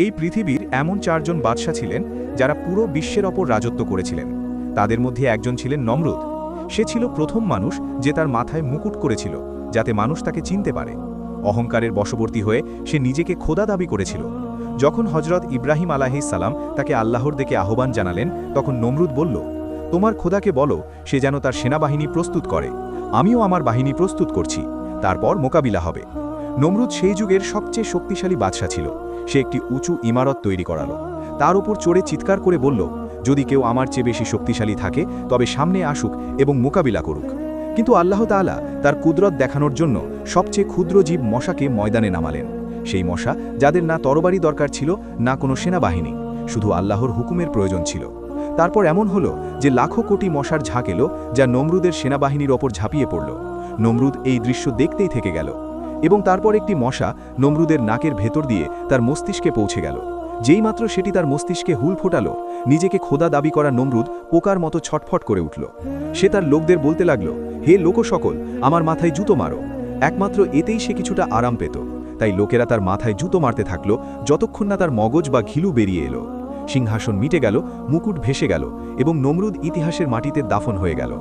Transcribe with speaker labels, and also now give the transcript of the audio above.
Speaker 1: এই পৃথিবীর এমন চারজন বাদশা ছিলেন যারা পুরো বিশ্বের ওপর রাজত্ব করেছিলেন। তাদের মধ্যে একজন ছিলেন নমরুদ। সে ছিল প্রথম মানুষ যে তার মাথায় মুকুট করেছিল, যাতে মানুষ তাকে চিনতে পারে। অহংকারের বশবর্তী হয়ে সে নিজেকে খোদা দাবি করেছিল। যখন হজরত ইব্রাহিম আলাইহিস সালাম তাকে আল্লাহর দিকে আহ্বান জানালেন, তখন নমরুদ বলল, তোমার খোদাকে বলো সে যেন তার সেনাবাহিনী প্রস্তুত করে, আমিও আমার বাহিনী প্রস্তুত করছি, তারপর মোকাবিলা হবে। নমরুদ সেই যুগের সবচেয়ে শক্তিশালী বাদশা ছিল। সে একটি উঁচু ইমারত তৈরি করালো, তার উপর চড়ে চিৎকার করে বলল, যদি কেউ আমার চেয়ে বেশি শক্তিশালী থাকে তবে সামনে আসুক এবং মোকাবিলা করুক। কিন্তু আল্লাহ তাআলা তার কুদরত দেখানোর জন্য সবচেয়ে ক্ষুদ্র জীব মশাকে ময়দানে নামালেন। সেই মশা যাদের না তরবারি দরকার ছিল, না কোনো সেনাবাহিনী, শুধু আল্লাহর হুকুমের প্রয়োজন ছিল। তারপর এমন হলো যে লাখো কোটি মশার ঝাঁক এলো, যা নমরুদের সেনাবাহিনীর ওপর ঝাঁপিয়ে পড়ল। নমরুদ এই দৃশ্য দেখতেই থেকে গেল, এবং তারপর একটি মশা নমরুদের নাকের ভেতর দিয়ে তার মস্তিষ্কে পৌঁছে গেল। যেইমাত্র সেটি তার মস্তিষ্কে হুল ফোটালো, নিজেকে খোদা দাবি করা নমরুদ পোকার মতো ছটফট করে উঠল। সে তার লোকদের বলতে লাগল, হে লোকসকল, আমার মাথায় জুতো মারো। একমাত্র এতেই সে কিছুটা আরাম পেত। তাই লোকেরা তার মাথায় জুতো মারতে থাকল, যতক্ষণ না তার মগজ বা ঘিলু বেরিয়ে এলো। সিংহাসন মিটে গেল, মুকুট ভেসে গেল, এবং নমরুদ ইতিহাসের মাটিতে দাফন হয়ে গেল।